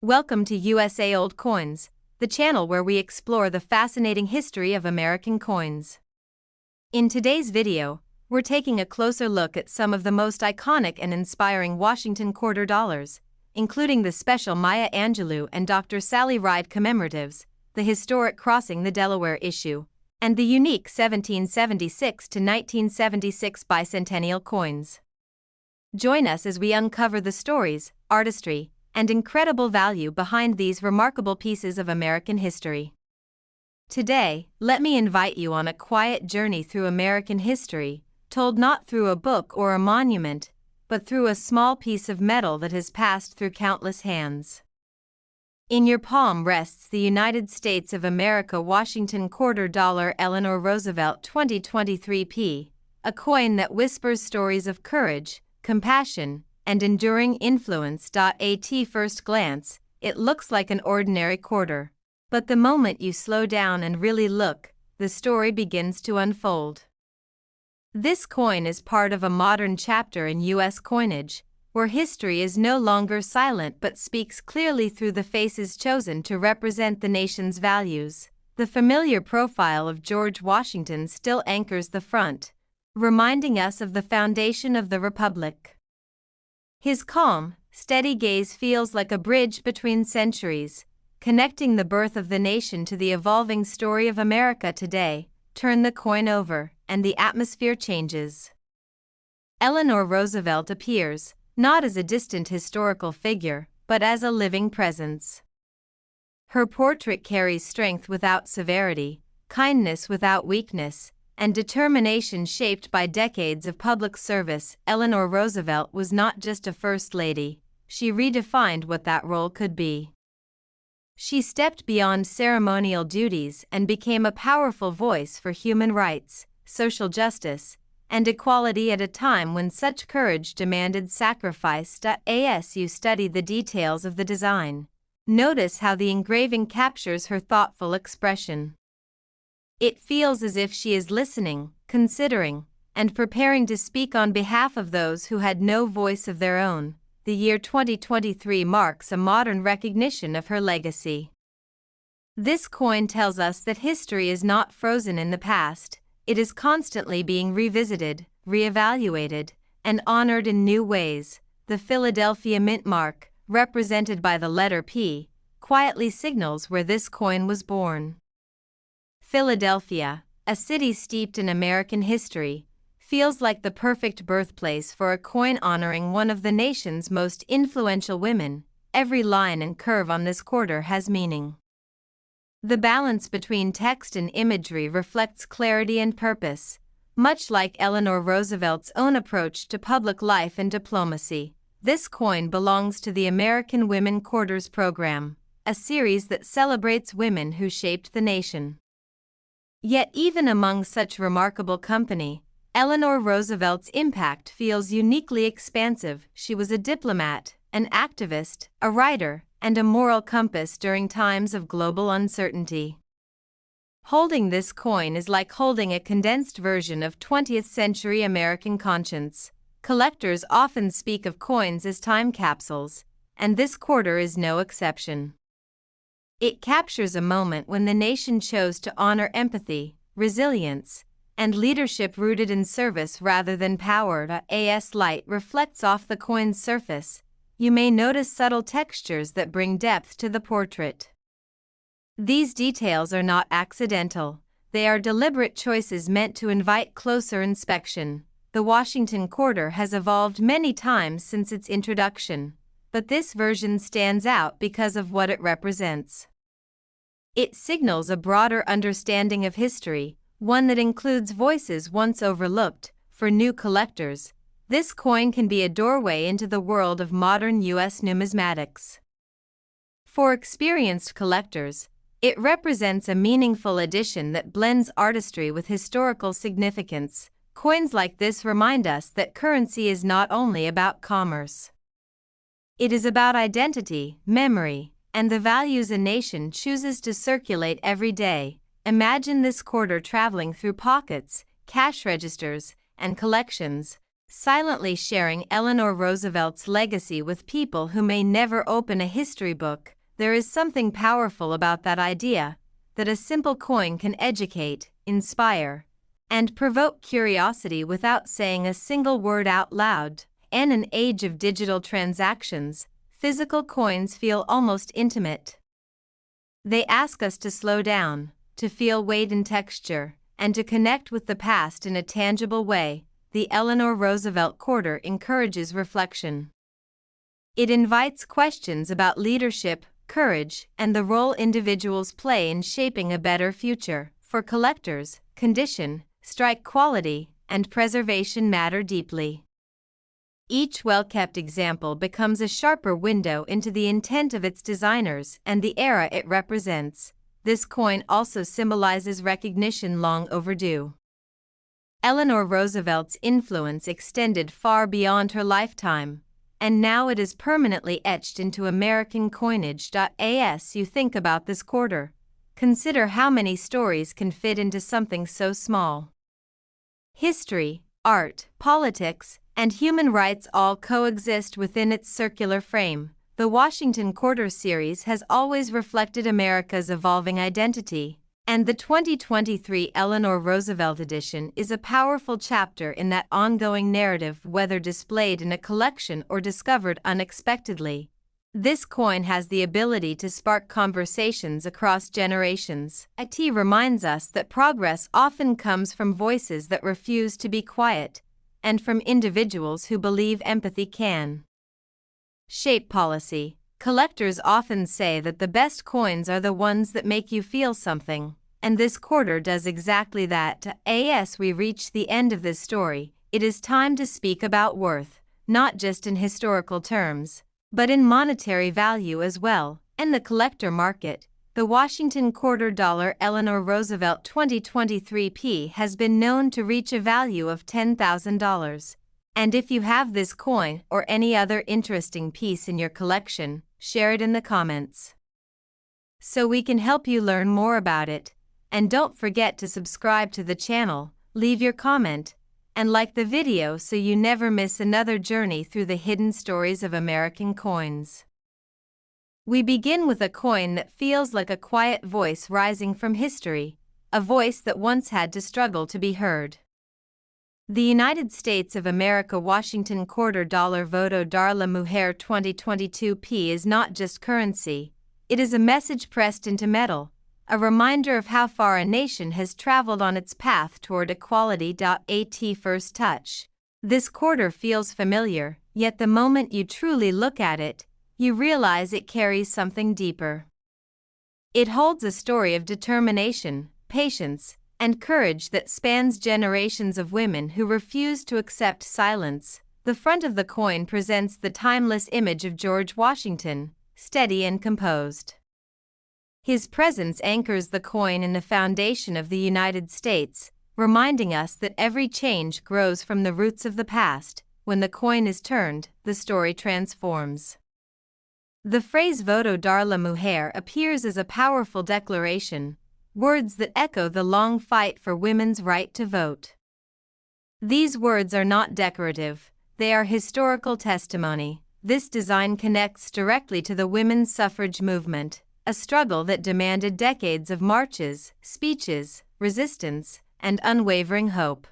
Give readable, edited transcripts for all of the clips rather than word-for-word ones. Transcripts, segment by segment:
Welcome to USA Old Coins, the channel where we explore the fascinating history of American coins. In today's video, we're taking a closer look at some of the most iconic and inspiring Washington quarter dollars, including the special Maya Angelou and Dr. Sally Ride commemoratives, the historic Crossing the Delaware issue, and the unique 1776 to 1976 bicentennial coins. Join us as we uncover the stories, artistry, and incredible value behind these remarkable pieces of American history. Today, let me invite you on a quiet journey through American history, told not through a book or a monument, but through a small piece of metal that has passed through countless hands. In your palm rests the United States of America Washington quarter dollar Eleanor Roosevelt 2023 P, a coin that whispers stories of courage, compassion, and enduring influence. At first glance, it looks like an ordinary quarter. But the moment you slow down and really look, the story begins to unfold. This coin is part of a modern chapter in U.S. coinage, where history is no longer silent but speaks clearly through the faces chosen to represent the nation's values. The familiar profile of George Washington still anchors the front, reminding us of the foundation of the Republic. His calm, steady gaze feels like a bridge between centuries, connecting the birth of the nation to the evolving story of America today. Turn the coin over, and the atmosphere changes. Eleanor Roosevelt appears, not as a distant historical figure, but as a living presence. Her portrait carries strength without severity, kindness without weakness, and determination shaped by decades of public service. Eleanor Roosevelt was not just a first lady, she redefined what that role could be. She stepped beyond ceremonial duties and became a powerful voice for human rights, social justice, and equality at a time when such courage demanded sacrifice. As you study the details of the design, notice how the engraving captures her thoughtful expression. It feels as if she is listening, considering, and preparing to speak on behalf of those who had no voice of their own. The year 2023 marks a modern recognition of her legacy. This coin tells us that history is not frozen in the past, it is constantly being revisited, reevaluated, and honored in new ways. The Philadelphia mint mark, represented by the letter P, quietly signals where this coin was born. Philadelphia, a city steeped in American history, feels like the perfect birthplace for a coin honoring one of the nation's most influential women. Every line and curve on this quarter has meaning. The balance between text and imagery reflects clarity and purpose, much like Eleanor Roosevelt's own approach to public life and diplomacy. This coin belongs to the American Women Quarters program, a series that celebrates women who shaped the nation. Yet even among such remarkable company, Eleanor Roosevelt's impact feels uniquely expansive. She was a diplomat, an activist, a writer, and a moral compass during times of global uncertainty. Holding this coin is like holding a condensed version of 20th century American conscience. Collectors often speak of coins as time capsules, and this quarter is no exception. It captures a moment when the nation chose to honor empathy, resilience, and leadership rooted in service rather than power. As light reflects off the coin's surface, you may notice subtle textures that bring depth to the portrait. These details are not accidental, they are deliberate choices meant to invite closer inspection. The Washington quarter has evolved many times since its introduction, but this version stands out because of what it represents. It signals a broader understanding of history, one that includes voices once overlooked. For new collectors, this coin can be a doorway into the world of modern U.S. numismatics. For experienced collectors, it represents a meaningful addition that blends artistry with historical significance. Coins like this remind us that currency is not only about commerce. It is about identity, memory, and the values a nation chooses to circulate every day. Imagine this quarter traveling through pockets, cash registers, and collections, silently sharing Eleanor Roosevelt's legacy with people who may never open a history book. There is something powerful about that idea, that a simple coin can educate, inspire, and provoke curiosity without saying a single word out loud. In an age of digital transactions, physical coins feel almost intimate. They ask us to slow down, to feel weight and texture, and to connect with the past in a tangible way. The Eleanor Roosevelt quarter encourages reflection. It invites questions about leadership, courage, and the role individuals play in shaping a better future. For collectors, condition, strike quality, and preservation matter deeply. Each well-kept example becomes a sharper window into the intent of its designers and the era it represents. This coin also symbolizes recognition long overdue. Eleanor Roosevelt's influence extended far beyond her lifetime, and now it is permanently etched into American coinage. As you think about this quarter, consider how many stories can fit into something so small. History, art, politics, and human rights all coexist within its circular frame. The Washington Quarter series has always reflected America's evolving identity, and the 2023 Eleanor Roosevelt edition is a powerful chapter in that ongoing narrative, whether displayed in a collection or discovered unexpectedly. This coin has the ability to spark conversations across generations. It reminds us that progress often comes from voices that refuse to be quiet, and from individuals who believe empathy can shape policy. Collectors often say that the best coins are the ones that make you feel something, and this quarter does exactly that. As we reach the end of this story, it is time to speak about worth, not just in historical terms, but in monetary value as well. In the collector market, the Washington Quarter Dollar Eleanor Roosevelt 2023 P has been known to reach a value of $10,000. And if you have this coin or any other interesting piece in your collection, share it in the comments so we can help you learn more about it. And don't forget to subscribe to the channel, leave your comment, and like the video so you never miss another journey through the hidden stories of American coins. We begin with a coin that feels like a quiet voice rising from history, a voice that once had to struggle to be heard. The United States of America Washington Quarter Dollar Voto dar la Mujer 2022 P is not just currency, it is a message pressed into metal, a reminder of how far a nation has traveled on its path toward equality. At first touch, this quarter feels familiar, yet the moment you truly look at it, you realize it carries something deeper. It holds a story of determination, patience, and courage that spans generations of women who refuse to accept silence. The front of the coin presents the timeless image of George Washington, steady and composed. His presence anchors the coin in the foundation of the United States, reminding us that every change grows from the roots of the past. When the coin is turned, the story transforms. The phrase Voto dar la Mujer appears as a powerful declaration, words that echo the long fight for women's right to vote. These words are not decorative, they are historical testimony. This design connects directly to the women's suffrage movement, a struggle that demanded decades of marches, speeches, resistance, and unwavering hope.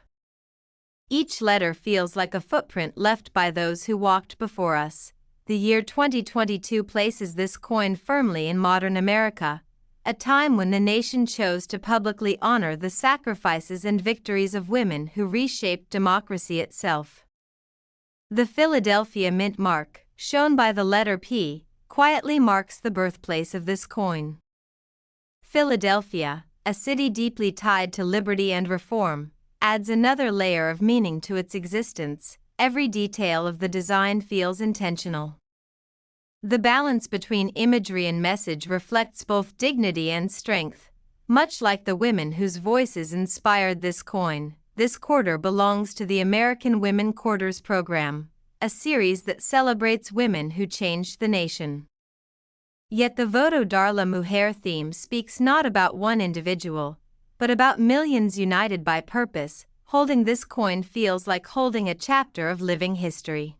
Each letter feels like a footprint left by those who walked before us. The year 2022 places this coin firmly in modern America, a time when the nation chose to publicly honor the sacrifices and victories of women who reshaped democracy itself. The Philadelphia Mint mark, shown by the letter P, quietly marks the birthplace of this coin. Philadelphia, a city deeply tied to liberty and reform, adds another layer of meaning to its existence. Every detail of the design feels intentional. The balance between imagery and message reflects both dignity and strength. Much like the women whose voices inspired this coin, this quarter belongs to the American Women Quarters Program, a series that celebrates women who changed the nation. Yet the Voto dar la Mujer theme speaks not about one individual, but about millions united by purpose, holding this coin feels like holding a chapter of living history.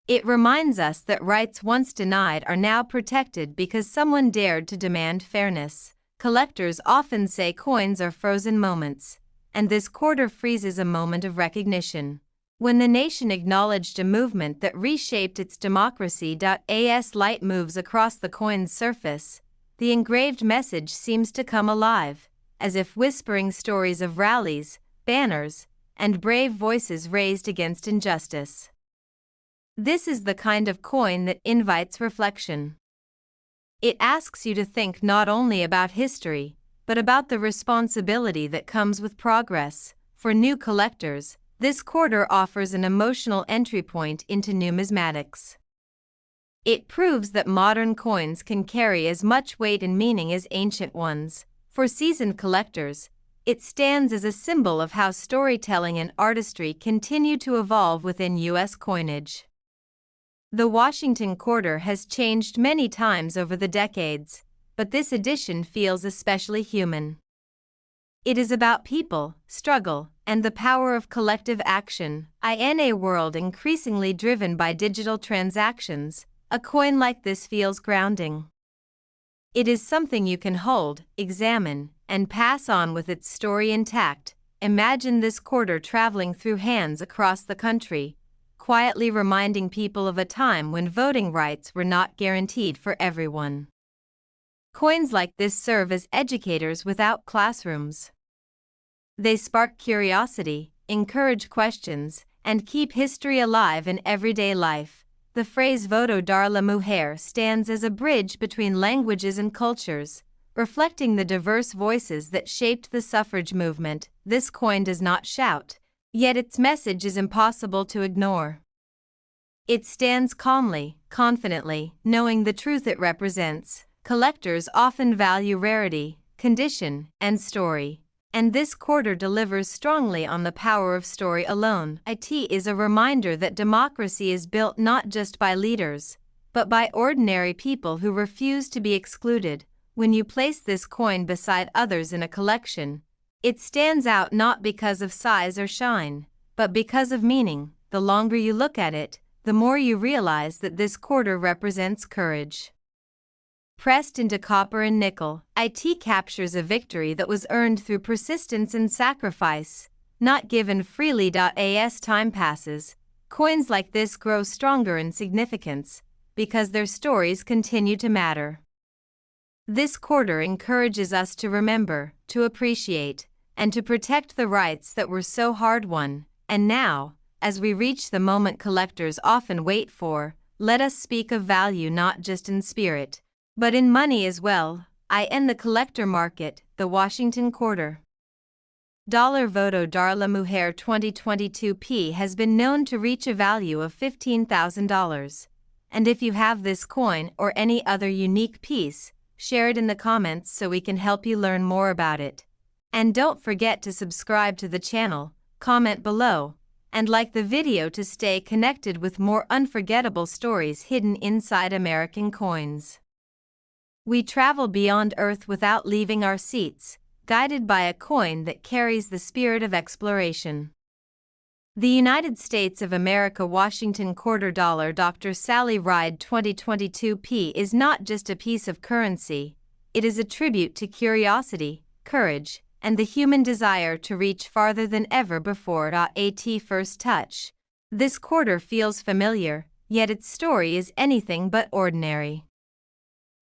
It reminds us that rights once denied are now protected because someone dared to demand fairness. Collectors often say coins are frozen moments, and this quarter freezes a moment of recognition. When the nation acknowledged a movement that reshaped its democracy. As light moves across the coin's surface, the engraved message seems to come alive, as if whispering stories of rallies, banners, and brave voices raised against injustice. This is the kind of coin that invites reflection. It asks you to think not only about history, but about the responsibility that comes with progress. For new collectors, this quarter offers an emotional entry point into numismatics. It proves that modern coins can carry as much weight and meaning as ancient ones. For seasoned collectors, it stands as a symbol of how storytelling and artistry continue to evolve within U.S. coinage. The Washington quarter has changed many times over the decades, but this edition feels especially human. It is about people, struggle, and the power of collective action. In a world increasingly driven by digital transactions, a coin like this feels grounding. It is something you can hold, examine, and pass on with its story intact. Imagine this quarter traveling through hands across the country, quietly reminding people of a time when voting rights were not guaranteed for everyone. Coins like this serve as educators without classrooms. They spark curiosity, encourage questions, and keep history alive in everyday life. The phrase voto dar la mujer stands as a bridge between languages and cultures, reflecting the diverse voices that shaped the suffrage movement. This coin does not shout, yet its message is impossible to ignore. It stands calmly, confidently, knowing the truth it represents. Collectors often value rarity, condition, and story, and this quarter delivers strongly on the power of story alone. It is a reminder that democracy is built not just by leaders, but by ordinary people who refuse to be excluded. When you place this coin beside others in a collection, it stands out not because of size or shine, but because of meaning. The longer you look at it, the more you realize that this quarter represents courage. Pressed into copper and nickel, it captures a victory that was earned through persistence and sacrifice, not given freely. As time passes, coins like this grow stronger in significance, because their stories continue to matter. This quarter encourages us to remember, to appreciate, and to protect the rights that were so hard-won. And now, as we reach the moment collectors often wait for, let us speak of value not just in spirit, but in money as well. In the collector market, the Washington quarter. Voto dar la mujer 2022 P has been known to reach a value of $15,000. And if you have this coin or any other unique piece, share it in the comments so we can help you learn more about it. And don't forget to subscribe to the channel, comment below, and like the video to stay connected with more unforgettable stories hidden inside American coins. We travel beyond Earth without leaving our seats, guided by a coin that carries the spirit of exploration. The United States of America Washington quarter dollar Dr. Sally Ride 2022 P is not just a piece of currency, it is a tribute to curiosity, courage, and the human desire to reach farther than ever before. At first touch, this quarter feels familiar, yet its story is anything but ordinary.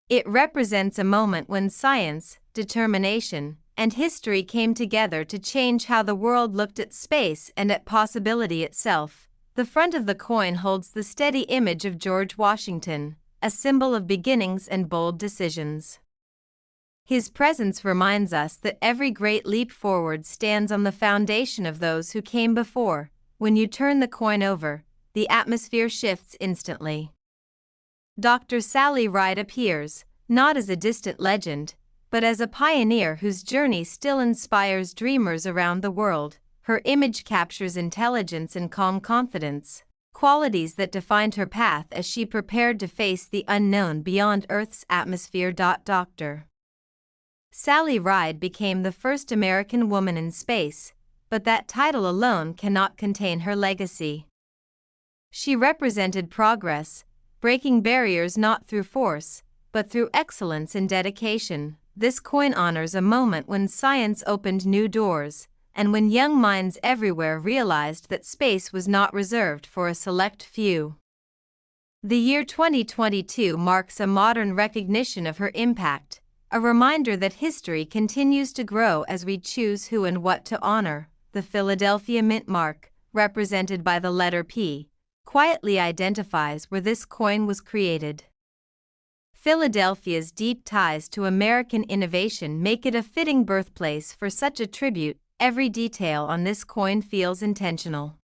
It represents a moment when science, determination, and history came together to change how the world looked at space and at possibility itself. The front of the coin holds the steady image of George Washington, a symbol of beginnings and bold decisions. His presence reminds us that every great leap forward stands on the foundation of those who came before. When you turn the coin over, the atmosphere shifts instantly. Dr. Sally Ride appears, not as a distant legend, but as a pioneer whose journey still inspires dreamers around the world. Her image captures intelligence and calm confidence, qualities that defined her path as she prepared to face the unknown beyond Earth's atmosphere. Dr. Sally Ride became the first American woman in space, but that title alone cannot contain her legacy. She represented progress, breaking barriers not through force, but through excellence and dedication. This coin honors a moment when science opened new doors, and when young minds everywhere realized that space was not reserved for a select few. The year 2022 marks a modern recognition of her impact, a reminder that history continues to grow as we choose who and what to honor. The Philadelphia Mint mark, represented by the letter P, quietly identifies where this coin was created. Philadelphia's deep ties to American innovation make it a fitting birthplace for such a tribute. Every detail on this coin feels intentional.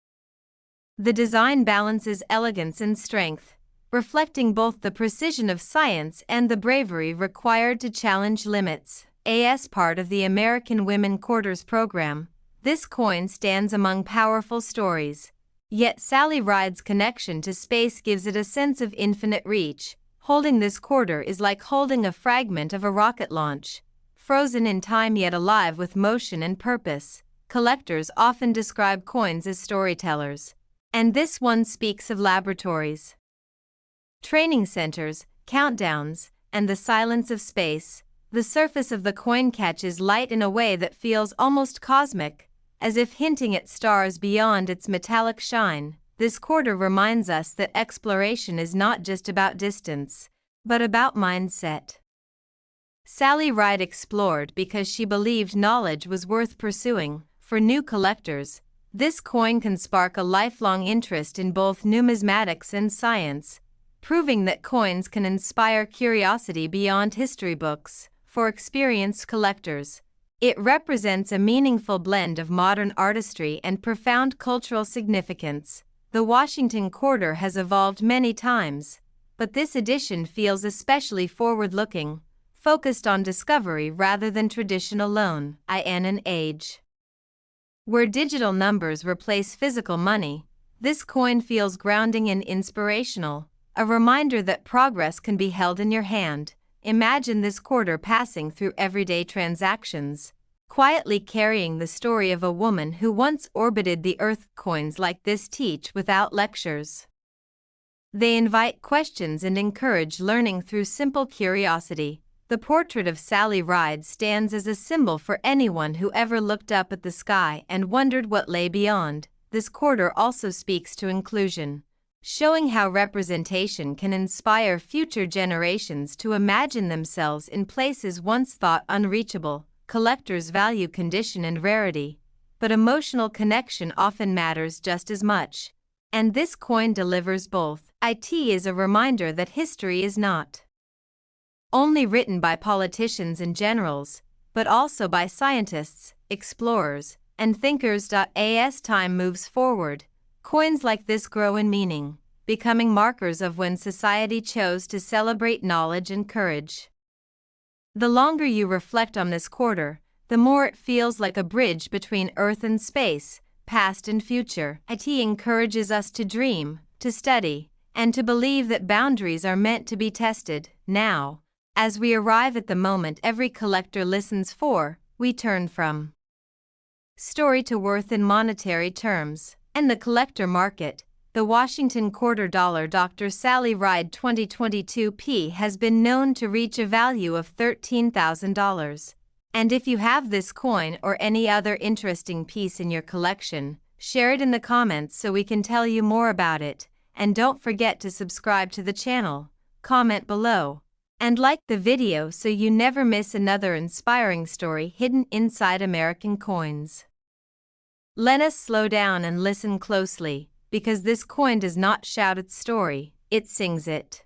The design balances elegance and strength, reflecting both the precision of science and the bravery required to challenge limits. As part of the American Women Quarters program, this coin stands among powerful stories. Yet Sally Ride's connection to space gives it a sense of infinite reach. Holding this quarter is like holding a fragment of a rocket launch, frozen in time yet alive with motion and purpose. Collectors often describe coins as storytellers, and this one speaks of laboratories, training centers, countdowns, and the silence of space. The surface of the coin catches light in a way that feels almost cosmic, as if hinting at stars beyond its metallic shine. This quarter reminds us that exploration is not just about distance, but about mindset. Sally Ride explored because she believed knowledge was worth pursuing. For new collectors, this coin can spark a lifelong interest in both numismatics and science, proving that coins can inspire curiosity beyond history books. For experienced collectors, it represents a meaningful blend of modern artistry and profound cultural significance. The Washington quarter has evolved many times, but this edition feels especially forward-looking, focused on discovery rather than tradition alone. In an age where digital numbers replace physical money, this coin feels grounding and inspirational, a reminder that progress can be held in your hand. Imagine this quarter passing through everyday transactions, quietly carrying the story of a woman who once orbited the earth. Coins like this teach without lectures. They invite questions and encourage learning through simple curiosity. The portrait of Sally Ride stands as a symbol for anyone who ever looked up at the sky and wondered what lay beyond. This quarter also speaks to inclusion, showing how representation can inspire future generations to imagine themselves in places once thought unreachable. Collectors value condition and rarity, but emotional connection often matters just as much, and this coin delivers both. It is a reminder that history is not only written by politicians and generals, but also by scientists, explorers, and thinkers. As time moves forward, coins like this grow in meaning, becoming markers of when society chose to celebrate knowledge and courage. The longer you reflect on this quarter, the more it feels like a bridge between Earth and space, past and future. It encourages us to dream, to study, and to believe that boundaries are meant to be tested. Now, as we arrive at the moment every collector listens for, we turn from story to worth in monetary terms. And the collector market, the Washington quarter dollar Dr. Sally Ride 2022 P has been known to reach a value of $13,000. And if you have this coin or any other interesting piece in your collection, share it in the comments so we can tell you more about it. And don't forget to subscribe to the channel, comment below, and like the video so you never miss another inspiring story hidden inside American coins. Let us slow down and listen closely, because this coin does not shout its story, it sings it.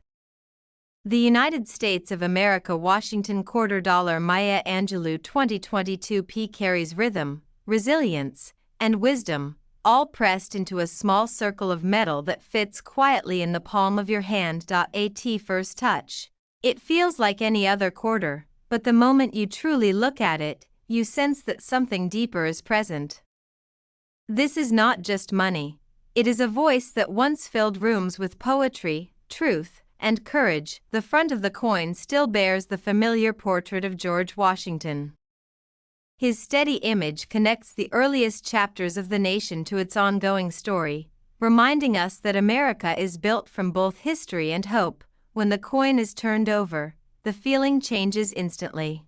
The United States of America Washington quarter dollar Maya Angelou 2022 P carries rhythm, resilience, and wisdom, all pressed into a small circle of metal that fits quietly in the palm of your hand. At first touch, it feels like any other quarter, but the moment you truly look at it, you sense that something deeper is present. This is not just money. It is a voice that once filled rooms with poetry, truth, and courage. The front of the coin still bears the familiar portrait of George Washington, His steady image connects the earliest chapters of the nation to its ongoing story, reminding us that America is built from both history and hope. When the coin is turned over, the feeling changes instantly.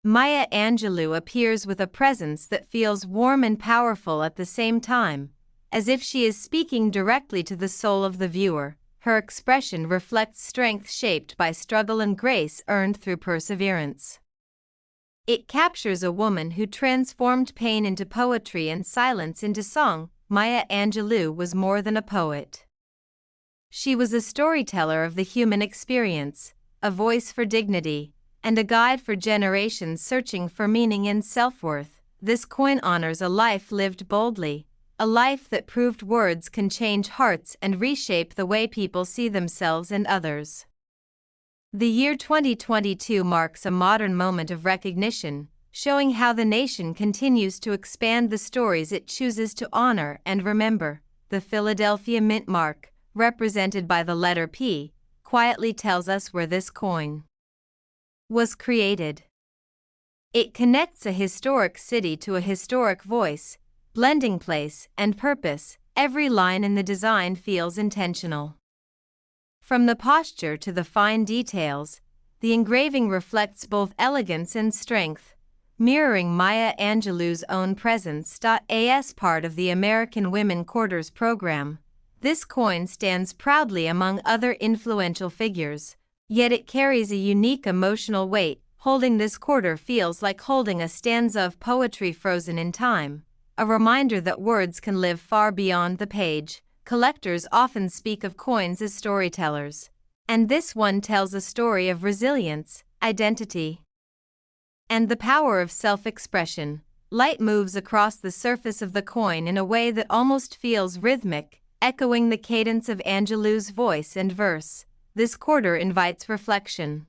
Maya Angelou appears with a presence that feels warm and powerful at the same time, as if she is speaking directly to the soul of the viewer. Her expression reflects strength shaped by struggle and grace earned through perseverance. It captures a woman who transformed pain into poetry and silence into song. Maya Angelou was more than a poet. She was a storyteller of the human experience, a voice for dignity, and a guide for generations searching for meaning and self-worth. This coin honors a life lived boldly, a life that proved words can change hearts and reshape the way people see themselves and others. The year 2022 marks a modern moment of recognition, showing how the nation continues to expand the stories it chooses to honor and remember. The Philadelphia Mint mark, represented by the letter P, quietly tells us where this coin was created. It connects a historic city to a historic voice, blending place and purpose. Every line in the design feels intentional. From the posture to the fine details, the engraving reflects both elegance and strength, mirroring Maya Angelou's own presence. As part of the American Women Quarters program, this coin stands proudly among other influential figures, yet it carries a unique emotional weight. Holding this quarter feels like holding a stanza of poetry frozen in time, a reminder that words can live far beyond the page. Collectors often speak of coins as storytellers, and this one tells a story of resilience, identity, and the power of self-expression. Light moves across the surface of the coin in a way that almost feels rhythmic, echoing the cadence of Angelou's voice and verse. This quarter invites reflection.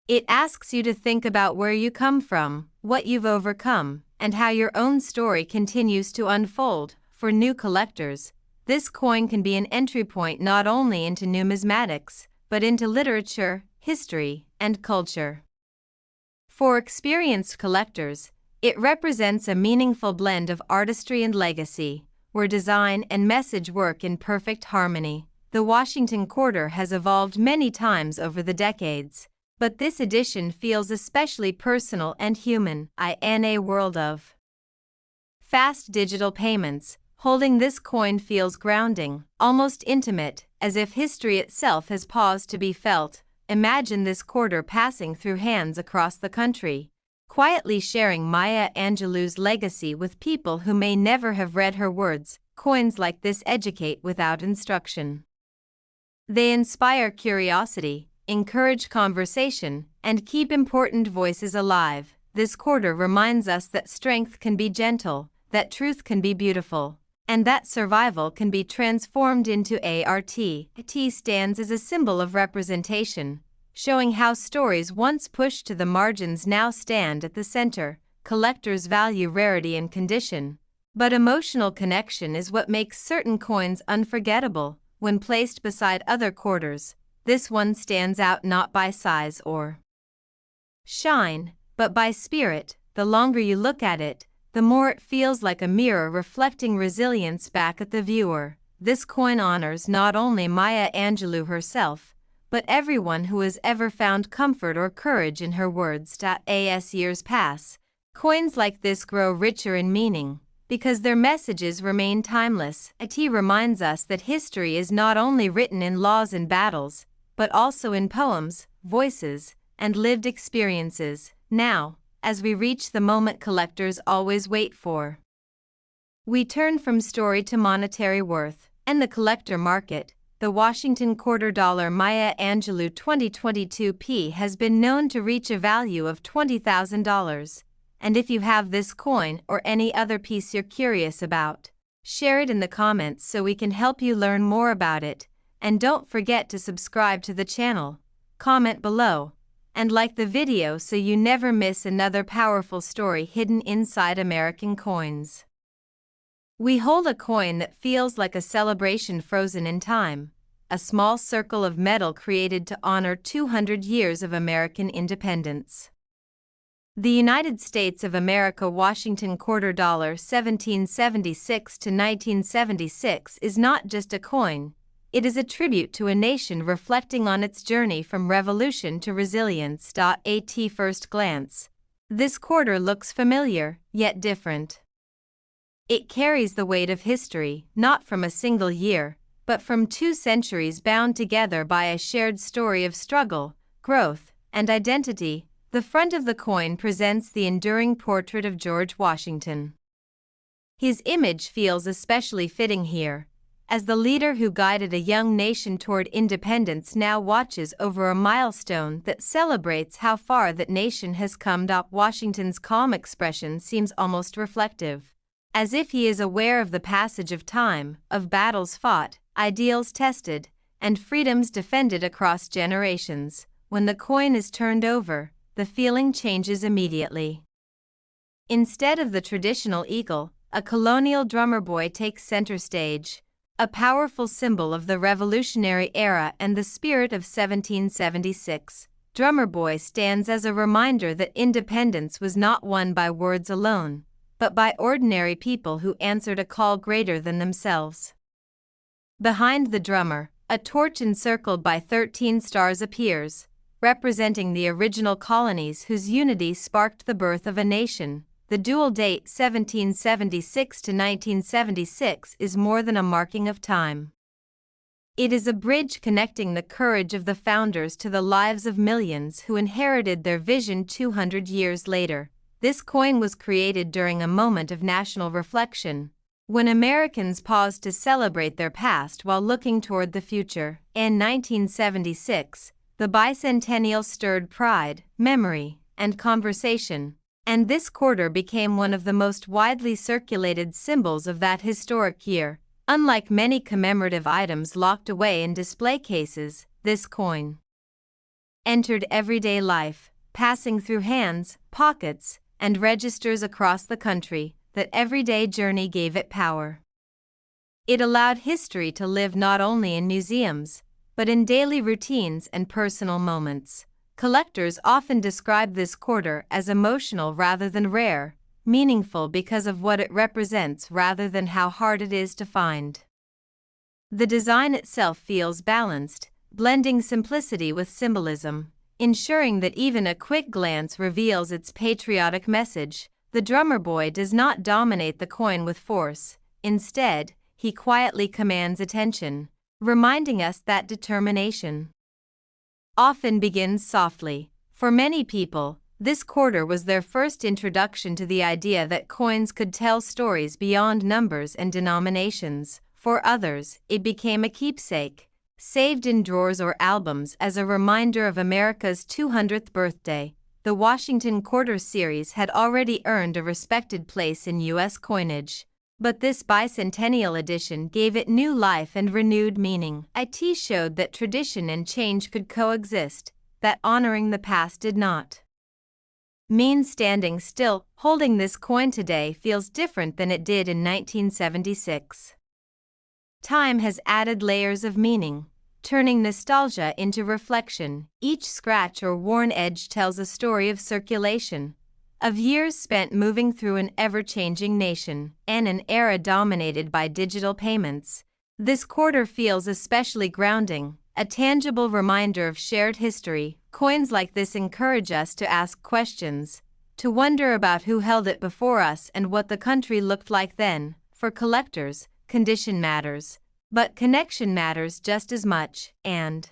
It asks you to think about where you come from, what you've overcome, and how your own story continues to unfold. For new collectors, this coin can be an entry point not only into numismatics, but into literature, history, and culture. For experienced collectors, it represents a meaningful blend of artistry and legacy, where design and message work in perfect harmony. The Washington quarter has evolved many times over the decades, but this edition feels especially personal and human. In a world of fast digital payments, holding this coin feels grounding, almost intimate, as if history itself has paused to be felt. Imagine this quarter passing through hands across the country, quietly sharing Maya Angelou's legacy with people who may never have read her words. Coins like this educate without instruction. They inspire curiosity, encourage conversation, and keep important voices alive. This quarter reminds us that strength can be gentle, that truth can be beautiful, and that survival can be transformed into art. A T stands as a symbol of representation, showing how stories once pushed to the margins now stand at the center. Collectors value rarity and condition, but emotional connection is what makes certain coins unforgettable. When placed beside other quarters, this one stands out not by size or shine, but by spirit. The longer you look at it, the more it feels like a mirror reflecting resilience back at the viewer. This coin honors not only Maya Angelou herself, but everyone who has ever found comfort or courage in her words. As years pass, coins like this grow richer in meaning, because their messages remain timeless. It reminds us that history is not only written in laws and battles, but also in poems, voices, and lived experiences. Now, as we reach the moment collectors always wait for, we turn from story to monetary worth, and the collector market. The Washington quarter dollar Maya Angelou 2022 P has been known to reach a value of $20,000. And if you have this coin or any other piece you're curious about, share it in the comments so we can help you learn more about it. And don't forget to subscribe to the channel, comment below, and like the video so you never miss another powerful story hidden inside American coins. We hold a coin that feels like a celebration frozen in time, a small circle of metal created to honor 200 years of American independence. The United States of America Washington quarter dollar 1776 to 1976 is not just a coin, it is a tribute to a nation reflecting on its journey from revolution to resilience. At first glance, this quarter looks familiar, yet different. It carries the weight of history, not from a single year, but from 2 centuries bound together by a shared story of struggle, growth, and identity. The front of the coin presents the enduring portrait of George Washington. His image feels especially fitting here, as the leader who guided a young nation toward independence now watches over a milestone that celebrates how far that nation has come. Washington's calm expression seems almost reflective, as if he is aware of the passage of time, of battles fought, ideals tested, and freedoms defended across generations. When the coin is turned over, the feeling changes immediately. Instead of the traditional eagle, a colonial drummer boy takes center stage, a powerful symbol of the Revolutionary era and the spirit of 1776. Drummer boy stands as a reminder that independence was not won by words alone, but by ordinary people who answered a call greater than themselves. Behind the drummer, a torch encircled by 13 stars appears, representing the original colonies whose unity sparked the birth of a nation. The dual date 1776 to 1976 is more than a marking of time. It is a bridge connecting the courage of the founders to the lives of millions who inherited their vision 200 years later. This coin was created during a moment of national reflection, when Americans paused to celebrate their past while looking toward the future. In 1976, the bicentennial stirred pride, memory, and conversation, and this quarter became one of the most widely circulated symbols of that historic year. Unlike many commemorative items locked away in display cases, this coin entered everyday life, passing through hands, pockets, and registers across the country. That everyday journey gave it power. It allowed history to live not only in museums, but in daily routines and personal moments. Collectors often describe this quarter as emotional rather than rare, meaningful because of what it represents rather than how hard it is to find. The design itself feels balanced, blending simplicity with symbolism, ensuring that even a quick glance reveals its patriotic message. The drummer boy does not dominate the coin with force, instead, he quietly commands attention, reminding us that determination often begins softly. For many people, this quarter was their first introduction to the idea that coins could tell stories beyond numbers and denominations. For others, it became a keepsake, saved in drawers or albums as a reminder of America's 200th birthday. The Washington Quarter series had already earned a respected place in U.S. coinage, but this bicentennial edition gave it new life and renewed meaning. It showed that tradition and change could coexist, that honoring the past did not mean standing still. Holding this coin today feels different than it did in 1976. Time has added layers of meaning, turning nostalgia into reflection. Each scratch or worn edge tells a story of circulation, of years spent moving through an ever-changing nation, and an era dominated by digital payments. This quarter feels especially grounding, a tangible reminder of shared history. Coins like this encourage us to ask questions, to wonder about who held it before us and what the country looked like then. For collectors, condition matters, but connection matters just as much, and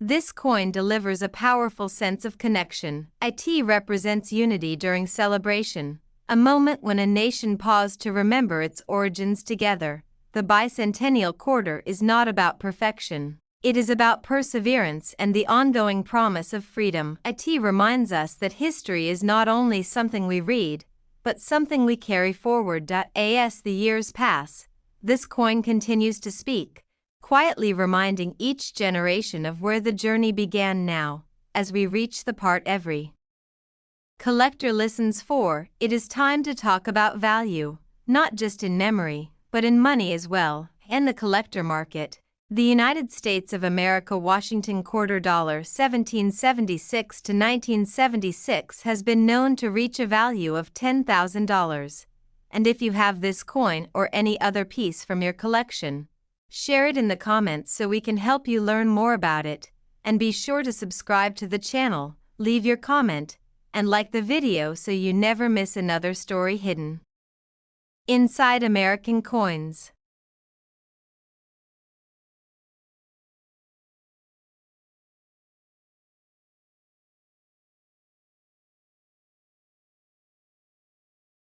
this coin delivers a powerful sense of connection. It represents unity during celebration, a moment when a nation paused to remember its origins together. The bicentennial quarter is not about perfection. It is about perseverance and the ongoing promise of freedom. It reminds us that history is not only something we read, but something we carry forward. As the years pass, this coin continues to speak, quietly reminding each generation of where the journey began. Now, as we reach the part every collector listens for, it is time to talk about value, not just in memory, but in money as well. In the collector market, The United States of America Washington quarter dollar 1776 to 1976 has been known to reach a value of $10,000. And if you have this coin or any other piece from your collection, share it in the comments so we can help you learn more about it, and be sure to subscribe to the channel, leave your comment, and like the video so you never miss another story hidden inside American coins.